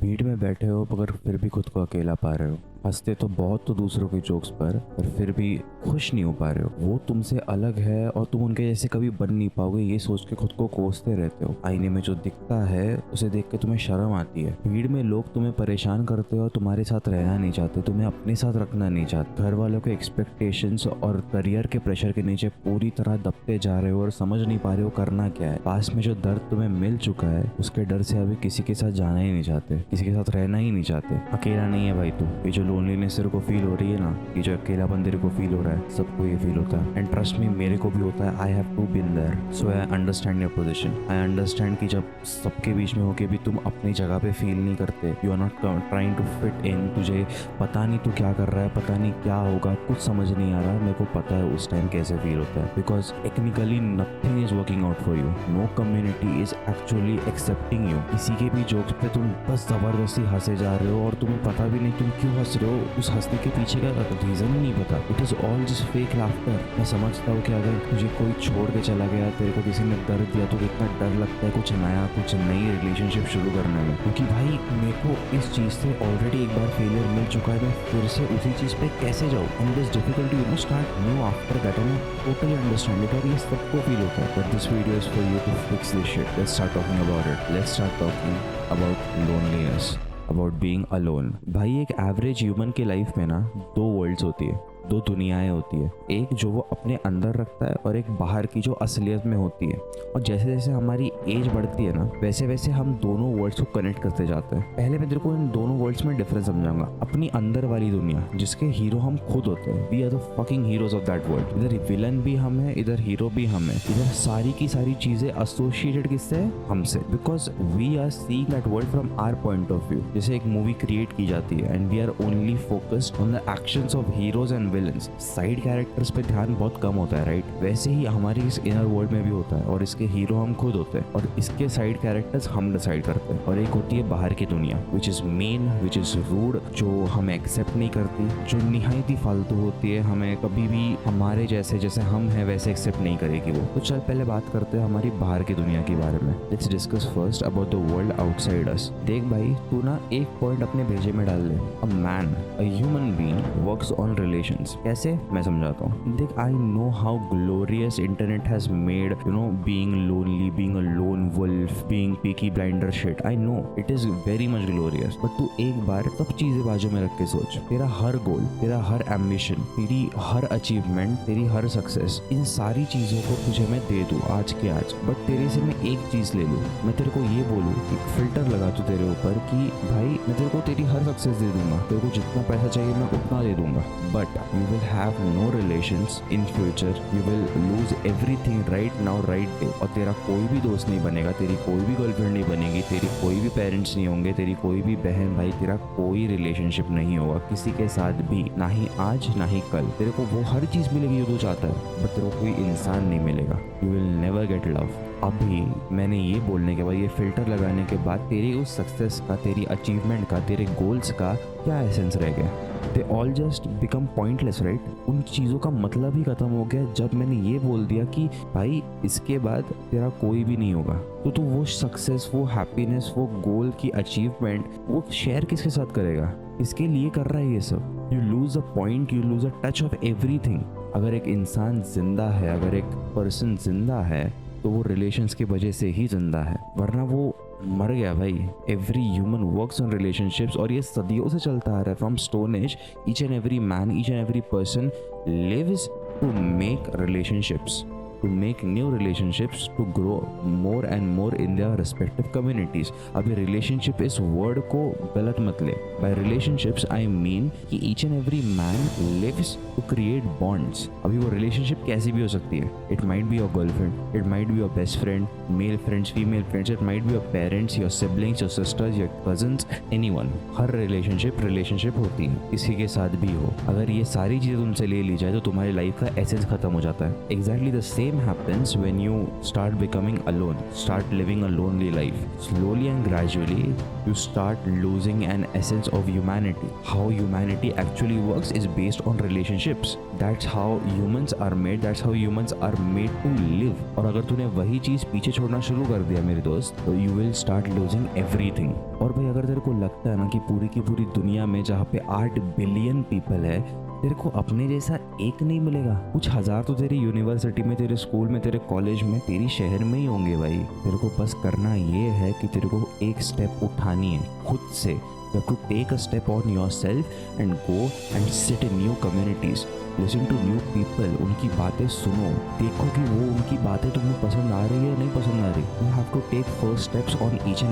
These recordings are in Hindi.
भीड़ में बैठे हो मगर फिर भी खुद को अकेला पा रहे हो। हंसते तो बहुत तो दूसरों के जोक्स पर फिर भी खुश नहीं हो पा रहे हो। वो तुमसे अलग है और तुम उनके जैसे कभी बन नहीं पाओगे, ये सोच के खुद को कोसते रहते हो। आईने में जो दिखता है उसे देख के तुम्हें शर्म आती है। भीड़ में लोग तुम्हें परेशान करते हो और तुम्हारे साथ रहना नहीं चाहते, तुम्हें अपने साथ रखना नहीं चाहते। घर वालों के एक्सपेक्टेशंस और करियर के प्रेशर के नीचे पूरी तरह दबते जा रहे हो और समझ नहीं पा रहे हो करना क्या है। पास में जो दर्द तुम्हें मिल चुका है उसके डर से अभी किसी के साथ जाना ही नहीं चाहते, किसी के साथ रहना ही नहीं चाहते। अकेला नहीं है भाई तू। ये जो लोनलीनेस तेरे को फील हो रही है ना, ये जो अकेलापन तेरे को फील हो रहा है, सबको ये फील होता है। एंड ट्रस्ट मी, मेरे को भी होता है। I have to been there, so I understand your position. I understand कि जब सबके बीच में होके भी तुम अपनी जगह पे फील नहीं करते, you are not trying to fit in. तुझे पता नहीं तू क्या कर रहा है, पता नहीं क्या होगा, कुछ समझ नहीं आ रहा। मेरे को पता है उस टाइम कैसे फील होता है, because technically nothing is working out for you. No community is actually accepting you. किसी के भी जोक्स पे तुम बस जबरदस्ती हंसे जा रहे हो और तुम्हें पता भी नहीं तुम क्यों हंस रहे हो। उस हंसने के पीछे का रीजन ही नहीं पता। It is all just fake laughter. मैं समझता हूँ कि अगर तुझे कोई छोड़ के चला गया, तेरे को किसी ने दर्द दिया, तो कितना डर लगता है कुछ नया, कुछ नई रिलेशनशिप शुरू करने में। क्योंकि भाई मेरे को इस चीज़ से ऑलरेडी एक बार फेलियर मिल चुका है, मैं फिर से उसी चीज़ पे कैसे जाऊँ। And this difficulty you know start new after that. And totally understand it और ये सबको फील होता है। But this video is for you to fix this shit. Let's start talking about it. Let's start talking about loneliness, about being alone. भाई एक एवरेज ह्यूमन की लाइफ में ना दो वर्ल्ड्स होती है, दो दुनियाएं होती है। एक जो वो अपने अंदर रखता है और एक बाहर की जो असलियत में होती है। और जैसे जैसे हमारी एज बढ़ती है ना, वैसे वैसे हम दोनों वर्ल्ड्स को कनेक्ट करते जाते हैं। पहले मैं तेरे को इन दोनों वर्ल्ड्स में डिफरेंस समझाऊंगा। अपनी अंदर वाली दुनिया जिसके हीरो हम खुद होते हैं, we are the fucking heroes of that world. इधर विलन भी हम है, इधर हीरो भी हम है। इधर सारी की सारी चीजें एसोसिएटेड किससे है? हमसे। Because we are seeing that world from our point of view. जैसे एक मूवी क्रिएट की जाती है and we are only focused on the actions of heroes and villains. Side characters पे ध्यान बहुत कम होता है, राइट? वैसे ही हमारी इस इनर वर्ल्ड में भी होता है और इसके हीरो हम खुद होते हैं और इसके साइड कैरेक्टर्स हम डिसाइड करते हैं। और एक होती है बाहर की दुनिया, which is mean, which is rude, जो हमें एक्सेप्ट नहीं करती, जो निहायत ही फालतू होती है। हमें कभी भी हमारे जैसे हम हैं वैसे एक्सेप्ट नहीं करेगी वो। तो चल पहले बात करते हैं हमारी बाहर की दुनिया के बारे में। Let's discuss first about the world outside us. देख भाई, तू ना एक पॉइंट अपने भेजे में डाल ले। A man, a human being works on relations. कैसे? मैं समझाता हूँ। देख, I know how glorious internet has made you know being lonely, being a lone wolf, being peaky blinders shit. I know it is very much glorious. But तू एक बार सब चीजें बाजू में रख के सोच। तेरा हर गोल, तेरा हर एम्बिशन, तेरी हर अचीवमेंट, तेरी हर सक्सेस, इन सारी चीजों को तुझे मैं दे दूँ आज के आज। बट तेरे से मैं एक चीज ले लूँ, मैं तेरे को ये बोलूँ, एक फिल्टर लगा तू तेरे ऊपर कि भाई मैं तेरे को तेरी हर सक्सेस दे दूंगा, तेरे को जितना पैसा चाहिए मैं उतना दे दूंगा, but you will have no relations in future, you will lose everything right now right day। और तेरा कोई भी दोस्त नहीं बनेगा, तेरी कोई भी गर्लफ्रेंड नहीं बनेगी, तेरी कोई भी पेरेंट्स नहीं होंगे, तेरी कोई भी बहन भाई, तेरा कोई रिलेशनशिप नहीं होगा किसी के साथ भी, ना ही आज ना ही कल। तेरे को वो हर चीज़ मिलेगी जो तू चाहता है, बट तेरे को कोई इंसान नहीं मिलेगा। You will never get love. अभी मैंने ये बोलने के बाद, ये फिल्टर लगाने के बाद, तेरी उस सक्सेस का, तेरी अचीवमेंट का, तेरे गोल्स का क्या एसेंस रह गया? They all just become pointless, right? उन चीज़ों का मतलब ही खत्म हो गया जब मैंने ये बोल दिया कि भाई इसके बाद तेरा कोई भी नहीं होगा। तो तू वो सक्सेस, वो हैप्पीनेस, वो गोल की अचीवमेंट, वो शेयर किसके साथ करेगा? इसके लिए कर रहा है ये सब। You lose a point, you lose a touch of everything. अगर एक इंसान जिंदा है, अगर एक पर्सन जिंदा है, तो वो रिलेशंस की वजह से ही जिंदा है, वरना वो मर गया भाई। Every human works on relationships और ये सदियों से चलता आ रहा है। From stone age, each and every man, each and every person lives to make relationships, to make new relationships, to grow more and more in their respective communities। अभी relationship इस word को गलत मत ले। By relationships I mean कि each and every man lives to create bonds। अभी वो relationship कैसी भी हो सकती है। It might be your girlfriend, it might be your best friend, male friends, female friends, it might be your parents, your siblings, your sisters, your cousins, anyone। Her relationship होती है, किसी के साथ भी हो। अगर ये सारी चीज़ें तुमसे ले ली जाए तो तुम्हारी लाइफ का एसेंस खत्म हो जाता है। Exactly the same same happens when you start becoming alone, start living a lonely life. Slowly and gradually, you start losing an essence of humanity. How humanity actually works is based on relationships. That's how humans are made. That's how humans are made to live. और अगर तूने वही चीज़ पीछे छोड़ना शुरू कर दिया मेरे दोस्त, तो you will start losing everything. और भाई अगर तेरे को लगता है ना कि पूरी की पूरी दुनिया में जहाँ पे 8 बिलियन पीपल है, तेरे को अपने जैसा एक नहीं मिलेगा, कुछ हजार तो तेरी यूनिवर्सिटी में, तेरे स्कूल में, तेरे कॉलेज में, तेरी शहर में ही होंगे भाई। तेरे को बस करना ये है कि तेरे को एक स्टेप उठानी है खुद से। You have to take a step on yourself and go and sit in new communities. Listen to new people. उनकी बातें सुनो, देखो कि वो उनकी बातें तुम्हें पसंद आ रही है या नहीं पसंद आ रही। You have to take first steps on each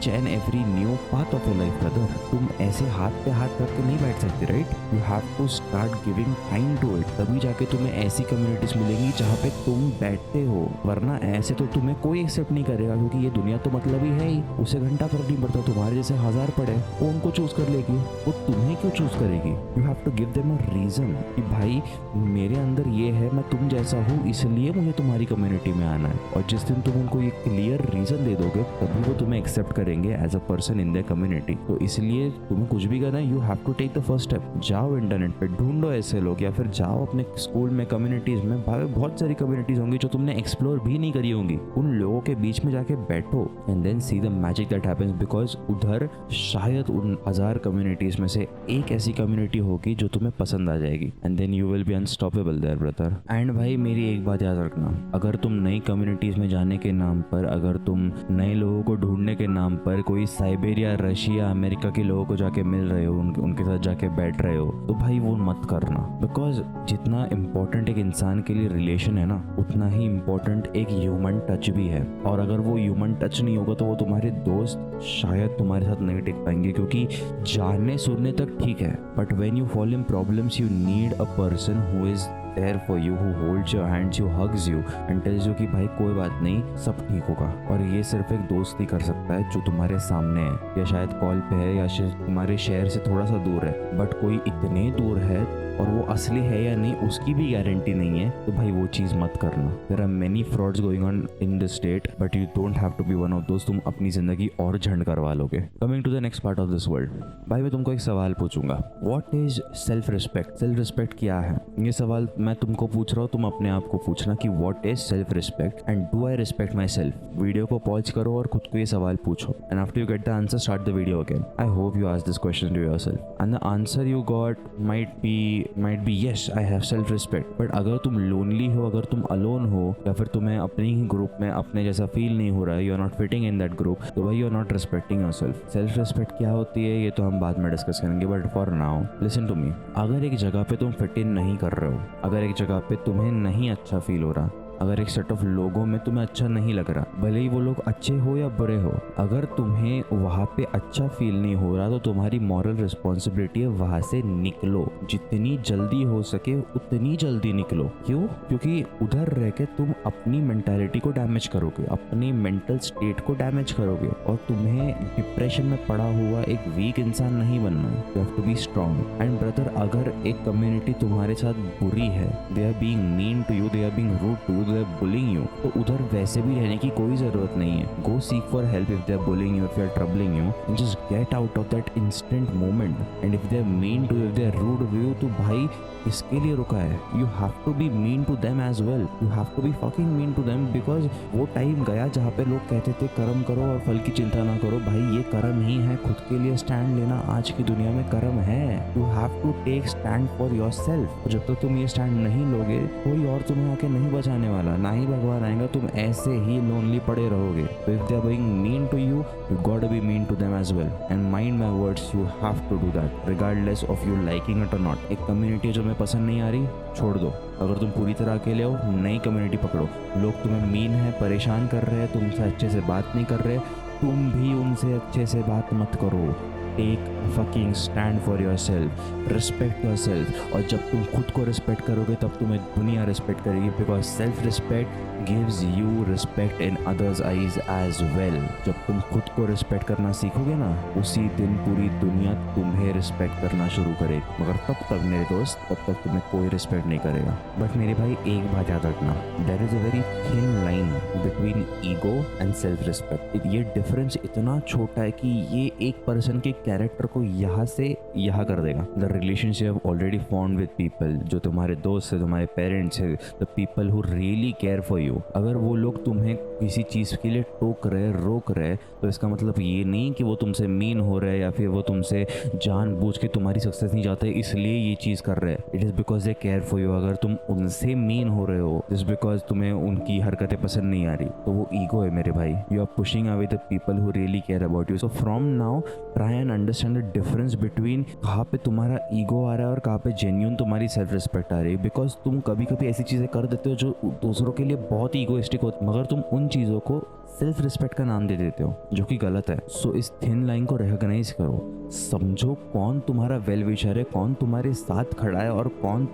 and every new path of your life, brother. तुम ऐसे हाथ पे हाथ रख के नहीं बैठ सकते, right? You have to start giving time to it. तभी जाके तुम्हें ऐसी communities मिलेंगी जहाँ पे तुम बैठते हो, वरना ऐसे तो तुम्हें कोई एक्सेप्ट नहीं करेगा, क्योंकि ये दुनिया तो मतलब ही है ही। उसे घंटा फर्क नहीं पड़ता, तुम्हारे जैसे हजार पड़े, वो उनको चूज कर लेगी, वो तुम्हें क्यों चूज करेगी। You have to give them a reason कि भाई मेरे अंदर ये है, मैं तुम जैसा हूँ, इसलिए मुझे तुम्हारी कम्युनिटी में आना है। और जिस दिन तुम उनको ये क्लियर रीजन दे दोगे, तभी वो तुम्हें एक्सेप्ट करेंगे as a person in their community. तो इसलिए तुम्हें कुछ भी करना है, you have to take the first step. जाओ इंटरनेट पे ढूंढो ऐसे लोग, या फिर जाओ अपने स्कूल में कम्युनिटीज में, भाई बहुत सारी कम्युनिटीज होंगी जो तुमने एक्सप्लोर भी नहीं करी होंगी, उन लोगों के बीच में जाके बैठो and then see the magic that happens. Because उधर शायद उन 1000 कम्युनिटीज में से एक ऐसी कम्युनिटी होगी जो तुम्हें पसंद आ जाएगी, and then you will be unstoppable there brother. And भाई मेरी एक बात याद रखना, अगर तुम नई कम्युनिटीज में जाने के नाम पर, अगर तुम नए लोगों को ढूंढने के नाम पर कोई साइबेरिया, रशिया, अमेरिका के लोगों को जाके मिल रहे हो, उनके साथ जाके बैठ रहे हो, तो भाई वो मत करना। बिकॉज जितना इम्पोर्टेंट एक इंसान के लिए रिलेशन है ना, उतना ही इम्पोर्टेंट एक ह्यूमन टच भी है। और अगर वो ह्यूमन टच नहीं होगा तो वो तुम्हारे दोस्त शायद तुम्हारे साथ नहीं टिक पाएंगे, क्योंकि जानने सुनने तक ठीक है, but when you fall in problems you need a person who is there for you, who holds your hands, you hugs you and tells you कि भाई कोई बात नहीं, सब ठीक होगा। और ये सिर्फ एक दोस्त ही कर सकता है जो तुम्हारे सामने है, या शायद कॉल पे है, या शायद तुम्हारे शहर से थोड़ा सा दूर है, बट कोई इतने दूर है और वो असली है या नहीं उसकी भी गारंटी नहीं है, तो भाई वो चीज़ मत करना। There are many frauds going on in this state, but you don't have to be one of दोस्त। तुम अपनी जिंदगी और झंड करवा लोगे। Coming to the next part of this world, भाई मैं तुमको एक सवाल पूछूंगा, what is self respect? Self respect क्या है? ये सवाल मैं तुमको पूछ रहा हूँ, तुम अपने आप को पूछना कि what is self respect and do I respect my self. Video को पॉज करो और खुद को ये सवाल पूछो, and after you get the answer start the video again. I hope you ask this question to yourself and the answer you got might be yes I have self respect। बट अगर तुम लोनली हो, अगर तुम अलोन हो, या फिर तुम्हें अपने ही ग्रुप में अपने जैसा फील नहीं हो रहा है, you are not fitting in that group, तो भाई you are not respecting yourself. Self respect क्या होती है ये तो हम बाद में डिस्कस करेंगे, but for now listen to me. अगर एक जगह पे तुम फिट इन नहीं कर रहे हो, अगर एक जगह पे तुम्हें नहीं अच्छा फील हो रहा, अगर एक सेट ऑफ लोगों में तुम्हें अच्छा नहीं लग रहा, भले ही वो लोग अच्छे हो या बुरे हो, अगर तुम्हें वहाँ पे अच्छा फील नहीं हो रहा, तो तुम्हारी मॉरल रिस्पॉन्सिबिलिटी है वहाँ से निकलो। जितनी जल्दी हो सके उतनी जल्दी निकलो। क्यों? क्योंकि उधर रह के तुम अपनी मेंटालिटी को डैमेज करोगे, अपनी मेंटल स्टेट को डैमेज करोगे, और तुम्हें डिप्रेशन में पड़ा हुआ एक वीक इंसान नहीं बनना है। You have to be strong. And brother, अगर एक कम्युनिटी तुम्हारे साथ बुरी है, they are being mean to you, they are being rude to you, they are bullying you, तो उधर वैसे भी रहने की कोई जरूरत नहीं है। Go seek for help if they are bullying you, if they are troubling you, and just get out of that instant moment. And if they are mean to you, if they are rude to you, तो भाई इसके लिए रुका है। You have to be mean to them as well. You have to be fucking mean to them, because वो टाइम गया जहाँ पे लोग कहते थे कर्म करो और फल की चिंता ना करो। भाई ये कर्म ही है, खुद के लिए स्टैंड लेना आज की दुनिया में कर्म है। You have to take stand for yourself। जब तक तुम ये स्टैंड नहीं लोगे, कोई और तुम्हें आके नहीं बचाने वाला, ना ही भगवान आएगा, तुम ऐसे ही लोनली पड़े रहोगे। तो if they are being mean to you, you got to be mean to them as well, and mind my words, you have to do that regardless of you liking it और नॉट। एक कम्युनिटी जो मैं पसंद नहीं आ रही, छोड़ दो। अगर तुम पूरी तरह अकेले हो, नई कम्युनिटी पकड़ो। लोग तुम्हें मीन है, परेशान कर रहे हैं, तुमसे अच्छे से बात नहीं कर रहे, तुम भी उनसे अच्छे से बात मत करो। Take fucking stand for your self, respect your self. और जब तुम खुद को रिस्पेक्ट करोगे तब तुम्हें दुनिया रिस्पेक्ट करेगी, because self respect gives you respect in others eyes as well. जब तुम खुद को रिस्पेक्ट करना सीखोगे ना, उसी दिन पूरी दुनिया तुम्हें रिस्पेक्ट करना शुरू करेगी। मगर तब तक मेरे दोस्त, तब तक तुम्हें कोई रिस्पेक्ट नहीं करेगा। बट मेरे भाई एक बात याद रखना, there is a very thin line between ego and self respect. ये डिफरेंस इतना छोटा है कि ये एक पर्सन के कैरेक्टर को यहाँ से यहाँ कर देगा। The relationship already formed with people, जो तुम्हारे दोस्त है, तुम्हारे पेरेंट्स है, the people who really care for you, अगर वो लोग तुम्हें किसी चीज़ के लिए टोक रहे, रोक रहे, तो इसका मतलब ये नहीं कि वो तुमसे मीन हो रहे या फिर वो तुमसे जानबूझ के तुम्हारी सक्सेस नहीं चाहते इसलिए ये चीज़ कर रहे हैं। It is because they care for you. अगर तुम उनसे मीन हो रहे हो जस्ट बिकॉज तुम्हें उनकी हरकतें पसंद नहीं आ रही, तो वो ईगो है मेरे भाई। You are pushing away the people who really care about you. So from now try and understand the difference between कहाँ पे तुम्हारा ईगो आ रहा है और कहाँ पे जेन्यून तुम्हारी सेल्फ रिस्पेक्ट आ रही है। बिकॉज तुम कभी कभी ऐसी चीज़ें कर देते हो जो दूसरों के लिए बहुत ईगोइस्टिक होती, मगर तुम उन चीज़ों को सेल्फ रिस्पेक्ट का नाम दे देते हो, जो कि गलत है। सो इस थिन लाइन को रिकॉग्नाइज करो, समझो कौन तुम्हारा वेल विशर है, कौन तुम्हारे साथ खड़ा है और कौन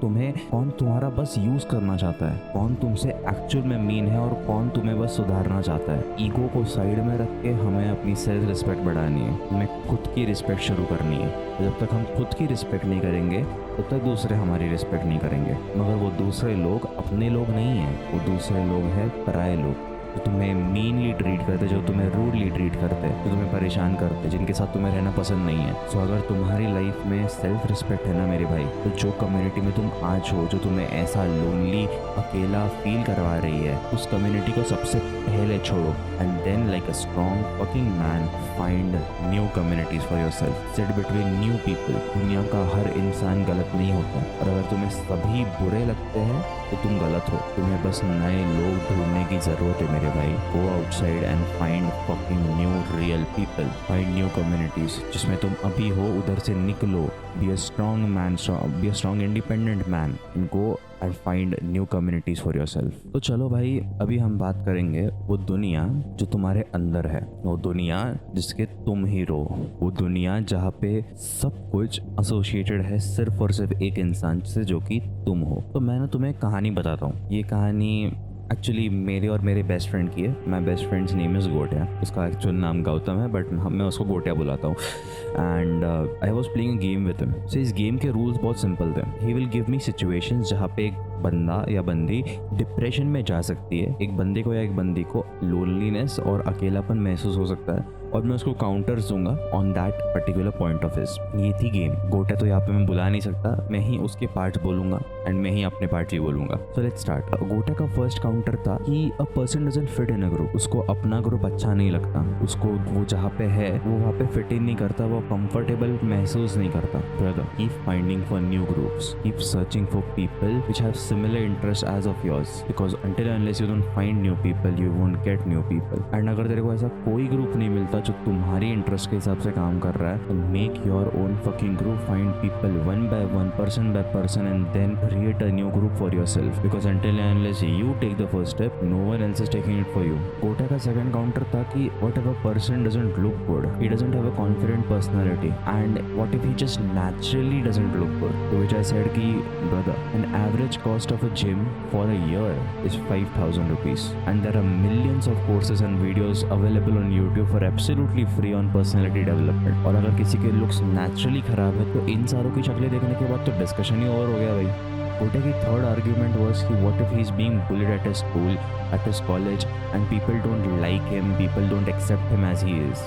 तुम्हारा बस यूज करना चाहता है, कौन तुमसे एक्चुअल में मीन है और कौन तुम्हें बस सुधारना चाहता है। ईगो को साइड में रख के हमें अपनी सेल्फ रिस्पेक्ट बढ़ानी है, हमें खुद की रिस्पेक्ट शुरू करनी है। जब तक हम खुद की रिस्पेक्ट नहीं करेंगे तब तक दूसरे हमारी रिस्पेक्ट नहीं करेंगे। मगर वो दूसरे लोग अपने लोग नहीं हैं, वो दूसरे लोग हैं पराये लोग, जो तुम्हें मीनली ट्रीट करते, जो तुम्हें रूडली ट्रीट करते, जो तुम्हें परेशान करते, जिनके साथ तुम्हें रहना पसंद नहीं है। सो अगर तुम्हारी लाइफ में सेल्फ रिस्पेक्ट है ना मेरे भाई, तो जो कम्युनिटी में तुम आज हो, जो तुम्हें ऐसा लोनली अकेला फील करवा रही है, उस कम्युनिटी को सबसे पहले छोड़ो and then like a strong fucking man find new communities for yourself, sit between new people. दुनिया का हर इंसान गलत नहीं होता, और अगर तुम्हें सभी बुरे लगते हैं तो तुम गलत हो। तुम्हें बस नए लोग ढूंढने की जरूरत है मेरे भाई। Go outside and find fucking nu real people, find new communities जिसमें तुम अभी हो उधर से निकलो। Be a strong man, be a strong independent man and go and find new communities for yourself. तो चलो भाई, अभी हम बात करेंगे वो दुनिया जो तुम्हारे अंदर है, वो दुनिया जिसके तुम हीरो, वो दुनिया जहाँ पे सब कुछ एसोसिएटेड है सिर्फ और सिर्फ एक इंसान से, जो कि तुम हो। तो मैं ना तुम्हें कहानी बताता हूँ। ये कहानी एक्चुअली मेरे और मेरे बेस्ट फ्रेंड की है। My best friend's name is Gotiya. उसका एक्चुअल नाम गौतम है, बट मैं उसको गोटिया बुलाता हूँ। And I was playing a game with him. So इस गेम के रूल्स बहुत सिंपल थे। He will give me situations जहाँ पे एक बंदा या बंदी डिप्रेशन में जा सकती है, एक बंदे को या एक बंदी को लोनलीनेस और अकेलापन महसूस हो सकता है, और मैं उसको काउंटर्स दूंगा on that particular point of his. ये थी गेम। गोटा तो यहाँ पे मैं बुला नहीं सकता, मैं ही उसके पार्ट्स बोलूंगा एंड मैं ही अपने पार्ट्स ही बोलूंगा। So let's start. गोटा का फर्स्ट काउंटर था कि a person doesn't fit in a group. उसको अपना ग्रुप अच्छा नहीं लगता, उसको वो जहाँ पे है वो वहाँ पे फिट इन नहीं करता, वो कंफर्टेबल महसूस नहीं करता। Brother, keep finding for new groups, keep searching for people which have similar interest as of yours, because until unless you don't find new people you won't get new people। And अगर तेरे को ऐसा कोई ग्रुप नहीं मिलता जो तुम्हारी इंटरेस्ट के हिसाब से काम कर रहा है, तो make your own fucking group, find people one by one, person by person, and then create a new group for yourself, because until unless you take the first step no one else is taking it for you। गोटा का सेकंड काउंटर था कि what if a person doesn't look good, he doesn't have a confident personality, and what if he just naturally doesn't look good, to which I said कि brother, an average cost of a gym for a year is 5,000 rupees, and there are millions of courses and videos available on YouTube for absolutely free on personality development। और अगर किसी के looks naturally खराब है तो इन सारों की शक्लें देखने के बाद तो डिस्कशन ही और हो गया भाई। गोटा की थर्ड आर्ग्यूमेंट वाज कि what if he is being bullied at his school, at his college, and people don't like him, people don't accept him as he is।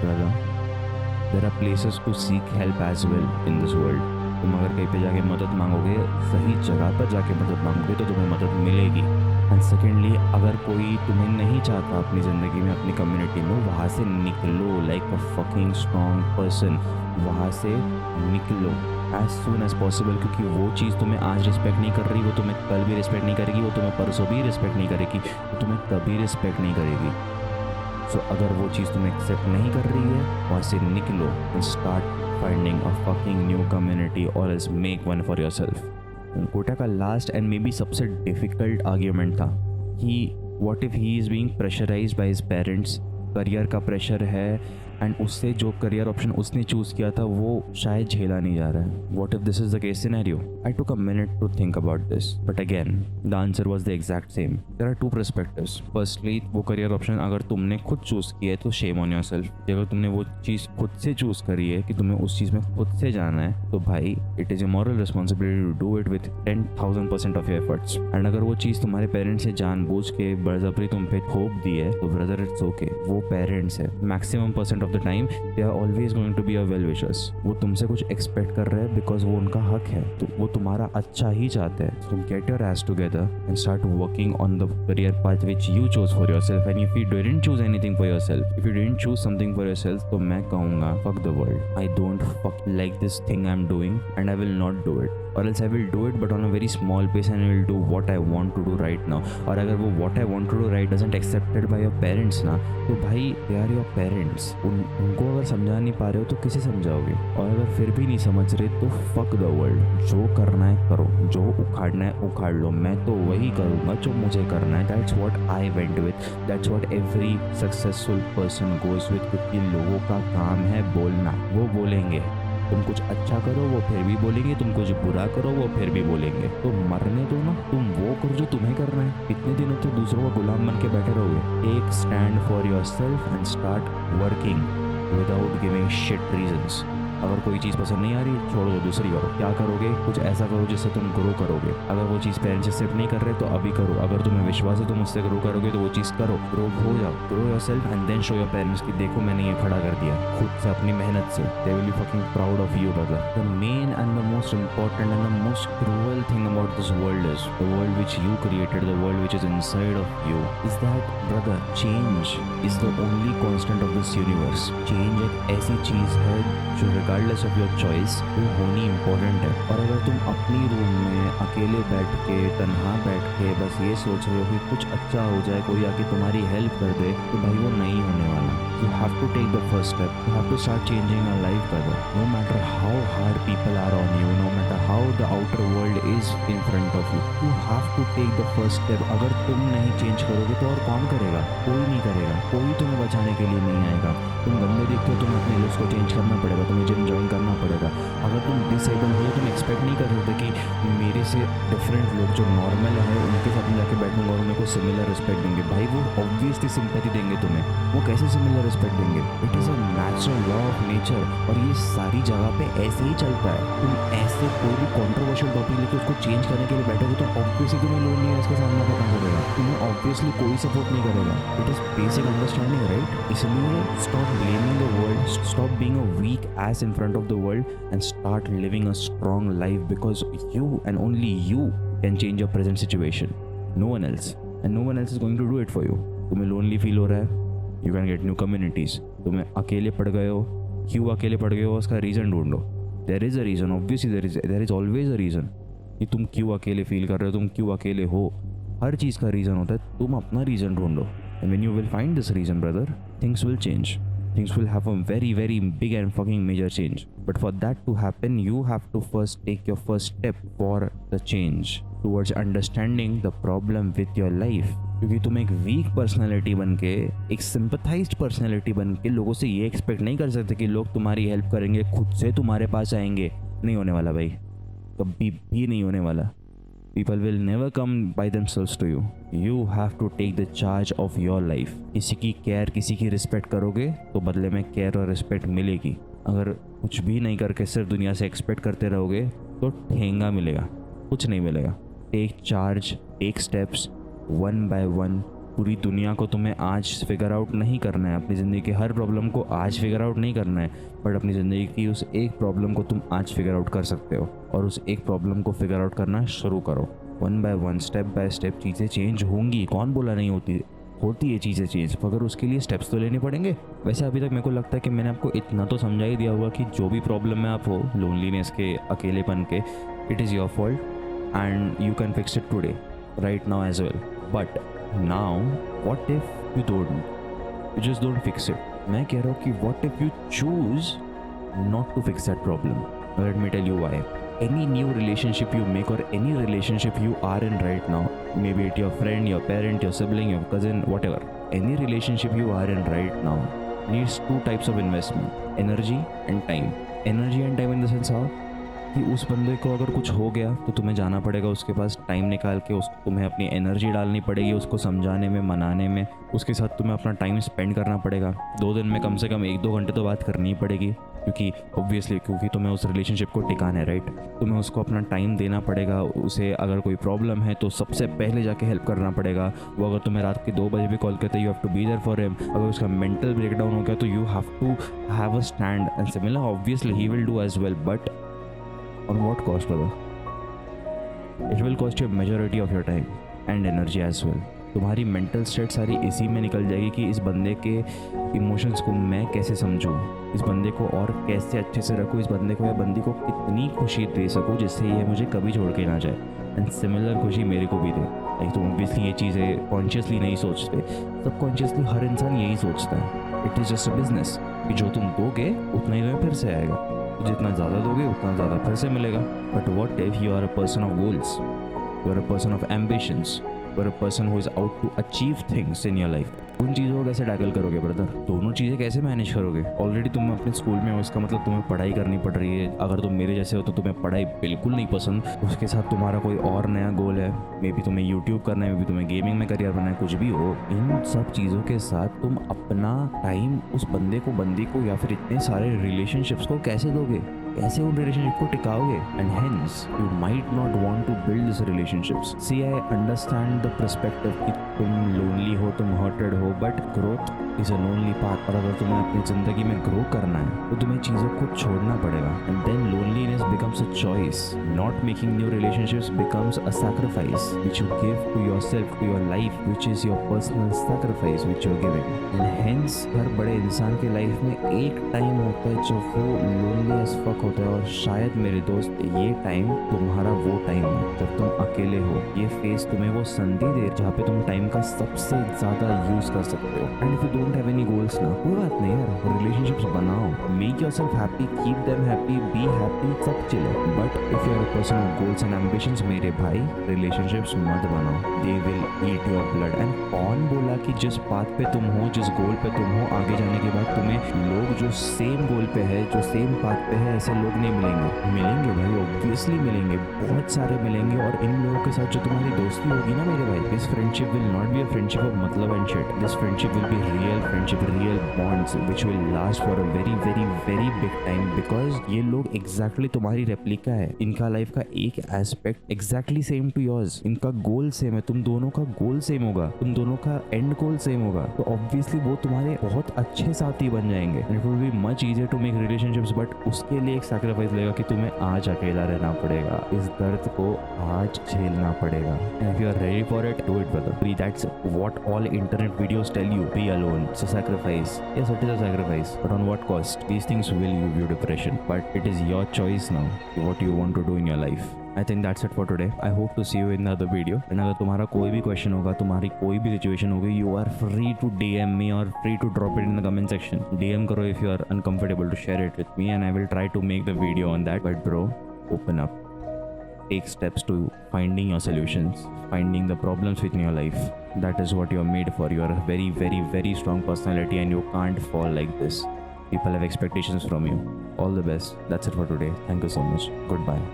Brother, there are places to seek help as well in this world। तुम अगर कहीं पे जाके मदद मांगोगे, सही जगह पर जाके मदद मांगोगे तो तुम्हें मदद मिलेगी। एंड सेकेंडली, अगर कोई तुम्हें नहीं चाहता अपनी ज़िंदगी में, अपनी कम्युनिटी में, वहाँ से निकलो like a fucking strong person, वहाँ से निकलो एज सुन एज पॉसिबल, क्योंकि वो चीज़ तुम्हें आज रिस्पेक्ट नहीं कर रही, वो तुम्हें कल भी रिस्पेक्ट नहीं करेगी, वो तुम्हें परसों भी रिस्पेक्ट नहीं करेगी, वो तुम्हें कभी रिस्पेक्ट नहीं करेगी। सो अगर वो चीज़ तुम्हें एक्सेप्ट नहीं कर रही है, वहाँ से निकलो and start finding a fucking new community और else make one for yourself. Gota का लास्ट एंड मे बी सबसे डिफ़िकल्ट आर्ग्यूमेंट था कि what if he is being pressurised by his parents, career का प्रेशर है एंड उससे जो करियर ऑप्शन उसने चूज़ किया था वो शायद झेला नहीं जा रहा है. What if this is the case scenario? I took a minute to think about this, but again the answer was the exact same. There are two perspectives. Firstly, वो करियर ऑप्शन अगर तुमने खुद चूज़ किया है तो शेम ऑन योरसेल्फ. अगर तुमने वो चीज़ खुद से चूज़ करी है कि तुम्हें उस चीज़ में खुद से जाना है तो भाई it is a moral responsibility to do it with 10,000% of your efforts. And अगर वो चीज़ तुम्हारे पेरेंट्स ने जानबूझ के बर्जबरी तुम पे थोप दी है तो ब्रदर इट्स ओके. वो पेरेंट्स है, maximum % of the time they are always going to be your well wishers. वो तुमसे कुछ एक्सपेक्ट कर रहे हैं बिकॉज वो उनका हक है. तो वो तुम्हारा अच्छा ही चाहते हैं. So get your ass together and start working on the career path which you chose for yourself. And if you didn't choose anything for yourself, if you didn't choose something for yourself, तो मैं कहूँगा fuck the world. I don't fuck like this thing I'm doing and I will not do it. Or else I will do it but on a very small pace and I will do what I want to do right now. और अगर वो what I want to do right doesn't accepted by your parents ना, तो भाई they are your parents. उनको अगर समझा नहीं पा रहे हो तो किसे समझाओगे? और अगर फिर भी नहीं समझ रहे तो fuck the world. जो करना है करो, जो उखाड़ना है उखाड़ लो. मैं तो वही करूँगा जो मुझे करना है. That's what I went with. That's what every successful person goes with. क्योंकि लोगों का काम है बोलना. वो बोलेंगे. तुम कुछ अच्छा करो वो फिर भी बोलेंगे, तुम कुछ बुरा करो वो फिर भी बोलेंगे. तो मरने दो ना, तुम वो करो जो तुम्हें करना है. कितने दिनों तक दूसरों का गुलाम बन के बैठे रहोगे? Take stand for yourself and start working without giving shit reasons. अगर कोई चीज़ पसंद नहीं आ रही छोड़ दो, दूसरी करो. क्या करोगे? कुछ ऐसा करो जिससे तुम ग्रो करोगे. अगर वो चीज़ पेरेंट्स एक्सेप्ट नहीं कर रहे तो अभी करो. अगर तुम्हें विश्वास है तुम उससे ग्रो करोगे तो वो चीज़ करो. ग्रो हो जाओ, grow yourself and then show your parents कि देखो मैंने ये खड़ा कर दिया खुद से अपनी मेहनत से. They will be fucking proud of you brother. The main and the most important and the most cruel thing about this world is the world which you created, the world which is inside of you is that brother change is the only constant of this universe. Change एक ऐसी चीज़ है जो रिगार्डलेस ऑफ योर चॉइस वो होनी इम्पोर्टेंट है. और अगर तुम अपनी रूम में अकेले बैठ के तन्हा बैठ के बस ये सोच रहे हो कि कुछ अच्छा हो जाए, कोई आके तुम्हारी हेल्प कर दे, तो भाई वो नहीं होने वाला. You have to take the first step. You have to start changing your life brother. No matter how hard people are on you, no matter how the outer world is in front of you, you have to take the first step. अगर तुम नहीं चेंज करोगे तो और कौन करेगा? कोई नहीं करेगा. कोई तुम्हें बचाने के लिए नहीं आएगा. तुम गंदे दिखते हो, तुम्हें अपने लुक्स को चेंज करना पड़ेगा, तुम्हें जिम ज्वाइन करना पड़ेगा. अगर तुम डिसेबल हो तुम एक्सपेक्ट नहीं कर सकते कि मेरे से डिफरेंट लोग जो नॉर्मल है उनके साथ में जाके बैठूंगा और उनको सिमिलर रिस्पेक्ट देंगे. भाई वो ऑब्वियसली सिंपैथी देंगे तुम्हें. वो कैसे सिमिलर रिस्पेक्ट देंगे? It is a natural law of nature. और ये सारी जगह पे ऐसे ही चलता है. तुम ऐसे कोई भी कॉन्ट्रोवर्शियल टॉपिक लेके उसको चेंज करने के लिए बैठोगे तो ऑब्वियसली तुम्हें लोनलीनेस का सामना करना पड़ेगा. तुम्हें ऑब्वियसली कोई सपोर्ट नहीं करेगा. It is basic understanding right. इसलिए stop blaming the world, stop being a weak ass in front of the world and start living a strong life because you and only you can change your present situation. No one else. And no one else is going to do it for you. तुम्हें lonely feel हो रहा है? You can get new communities. तुम्हें अकेले पड़ गए हो? क्यों अकेले पड़ गए हो? उसका रीज़न ढूंढो. There is a reason. Obviously there is always a reason. कि तुम क्यों अकेले फील कर रहे हो, तुम क्यों अकेले हो. हर चीज़ का रीज़न होता है. तुम अपना रीज़न ढूंढो. And when you will find this reason brother, things will change. Things will have a very very big and fucking major change. But for that to happen you have to first take your first step for the change towards understanding the problem with your life. क्योंकि तुम एक वीक पर्सनैलिटी बन के, एक सिंपथाइज्ड पर्सनैलिटी बन के लोगों से ये एक्सपेक्ट नहीं कर सकते कि लोग तुम्हारी हेल्प करेंगे, खुद से तुम्हारे पास आएंगे. नहीं होने वाला भाई, कभी भी नहीं होने वाला. People will never come by themselves to you. You have to take the charge of your life. किसी की केयर, किसी की रिस्पेक्ट करोगे तो बदले में केयर और रिस्पेक्ट मिलेगी. अगर कुछ भी नहीं करके सिर्फ दुनिया से एक्सपेक्ट करते रहोगे तो ठेंगा मिलेगा, कुछ नहीं मिलेगा. Take charge, take steps one by one. पूरी दुनिया को तुम्हें आज फिगर आउट नहीं करना है. अपनी ज़िंदगी के हर प्रॉब्लम को आज फिगर आउट नहीं करना है. बट अपनी ज़िंदगी की उस एक प्रॉब्लम को तुम आज फिगर आउट कर सकते हो. और उस एक प्रॉब्लम को फिगर आउट करना शुरू करो. One by one, step by step चीज़ें चेंज होंगी. कौन बोला नहीं होती? होती है चीज़ें चेंज, मगर उसके लिए स्टेप्स तो लेने पड़ेंगे. वैसे अभी तक मेरे को लगता है कि मैंने आपको इतना तो समझा ही दिया होगा कि जो भी प्रॉब्लम में आप हो, लोनलीनेस के, अकेलेपन के, it is your fault and you can fix it today, right now as well. But now what if you don't, you just don't fix it. मैं कह रहा हूँ कि what if you choose not to fix that problem. Let me tell you why. Any new relationship you make or any relationship you are in right now, maybe it your friend, your parent, your sibling, your cousin, whatever, any relationship you are in right now, needs two types of investment, energy and time. Energy and time in the sense how कि उस बंदे को अगर कुछ हो गया तो तुम्हें जाना पड़ेगा उसके पास, टाइम निकाल के उस तुम्हें अपनी एनर्जी डालनी पड़ेगी उसको समझाने में, मनाने में, उसके साथ तुम्हें अपना टाइम स्पेंड करना पड़ेगा। 2 दिन में कम से कम 1-2 घंटे तो बात करनी ही पड़ेगी, क्योंकि ऑब्वियसली क्योंकि तुम्हें उस रिलेशनशिप को टिकाना है, राइट। तुम्हें उसको अपना टाइम देना पड़ेगा, उसे अगर कोई प्रॉब्लम है तो सबसे पहले जाके हेल्प करना पड़ेगा। वो अगर तुम्हें रात के 2 बजे भी कॉल करते, you have to be there for him. अगर उसका मेंटल ब्रेकडाउन हो गया तो you have to have a stand and similar, obviously he will do as well, but on what cost, brother? It will cost you a majority of your time and energy as well. तुम्हारी मेंटल स्टेट सारी इसी में निकल जाएगी कि इस बंदे के इमोशंस को मैं कैसे समझूं, इस बंदे को और कैसे अच्छे से रखूं, इस बंदे को या बंदी को कितनी खुशी दे सकूं जिससे ये मुझे कभी छोड़ के ना जाए, एंड सिमिलर खुशी मेरे को भी दे। लाइक तुम ऑब्वियसली ये चीज़ें कॉन्शियसली नहीं सोचते, सबकॉन्शियसली हर इंसान यही सोचता है। It is just a business कि जो तुम दोगे उतना ही तुम्हें फिर से आएगा, तो जितना ज़्यादा दोगे उतना ज़्यादा फिर से मिलेगा। But what if you are a person of goals, you are a person of ambitions, you are a person who is out to achieve things in your life. उन चीज़ों को कैसे टैकल करोगे ब्रदर? दोनों चीज़ें कैसे मैनेज करोगे? ऑलरेडी तुम अपने स्कूल में हो, इसका मतलब तुम्हें पढ़ाई करनी पड़ रही है। अगर तुम मेरे जैसे हो तो तुम्हें पढ़ाई बिल्कुल नहीं पसंद, उसके साथ तुम्हारा कोई और नया गोल है, मे बी तुम्हें यूट्यूब करना है, मे बी तुम्हें गेमिंग में करियर बनाना है, कुछ भी हो। इन सब चीज़ों के साथ तुम अपना टाइम उस बंदे को, बंदी को, या फिर इतने सारे रिलेशनशिप्स को कैसे दोगे? कैसे उन रिलेशनशिप को टिकाओगे? And hence you might not want to build this relationships. See I understand the perspective कि तुम लोनली हो, तुम हर्टेड हो, but growth is a lonely path. और अगर तुम्हें अपनी ज़िंदगी में ग्रो करना है तो तुम्हें चीज़ों को छोड़ना पड़ेगा, and then loneliness becomes a choice. Not making new relationships becomes a sacrifice which you give to yourself, to your life, which is your personal sacrifice which you are giving. And hence हर बड़े इंसान के लाइफ में एक टाइम होता है जब वो लोनली एज फक होता है, और शायद मेरे दोस्त ये टाइम तुम्हारा वो टाइम है जब तुम अकेले हो। ये फेज तुम्हें वो संधि दे जहाँ पे तुम टाइम का सबसे ज़्यादा यूज़ कर सकते हो। And if you don't have any goals ना, कोई बात नहीं यार, रिलेशनशिप्स बनाओ, make yourself happy, keep them happy, be happy, सब चिल है। But if you are a person of goals and ambitions, मेरे भाई रिलेशनशिप्स मत बनाओ, they will eat your blood. एंड कौन बोला कि जिस पाथ पे तुम हो, जिस गोल पे तुम हो, आगे जाने के बाद तुम्हें लोग जो सेम गोल पे है, जो सेम पाथ पे है, ऐसे लोग नहीं मिलेंगे? मिलेंगे भाई, ऑब्वियसली मिलेंगे, बहुत सारे मिलेंगे। और इन लोगों के साथ जो तुम्हारी दोस्ती होगी ना मेरे भाई, this friendship will not be a friendship of मतलब and shit. This friendship will be real friendship, real bonds which will last for a very very very big time, because ये लोग एग्जैक्टली तुम्हारी रेप्लिका है। इनका लाइफ का एक aspect exactly same to yours, इनका गोल सेम है, तुम दोनों का गोल सेम होगा, तुम दोनों का एंड गोल सेम होगा, तो ऑब्वियसली वो तुम्हारे बहुत अच्छे साथी बन जाएंगे। And it will be much easier to make relationships, but उसके लिए एक सैक्रिफाइस लगेगा कि तुम्हें आज अकेला रहना पड़ेगा, इस दर्द को आज झेलना पड़ेगा। And if you are ready for it, do it brother. That's what all internet videos tell you, be alone, it's a sacrifice. Yes, it is a sacrifice, but on what cost? These things will give you depression, but it is your choice now what you want to do in your life. I think that's it for today. I hope to see you in the other video. And अगर तुम्हारा कोई भी क्वेश्चन होगा, तुम्हारी कोई भी सिचुएशन होगी, you are free to DM me or free to drop it in the comment section. DM करो if you are uncomfortable to share it with me, and I will try to make the video on that. But bro, open up. Take steps to finding your solutions, finding the problems within your life. That is what you are made for. You are a very, very, very strong personality, and you can't fall like this. People have expectations from you. All the best. That's it for today. Thank you so much. Goodbye.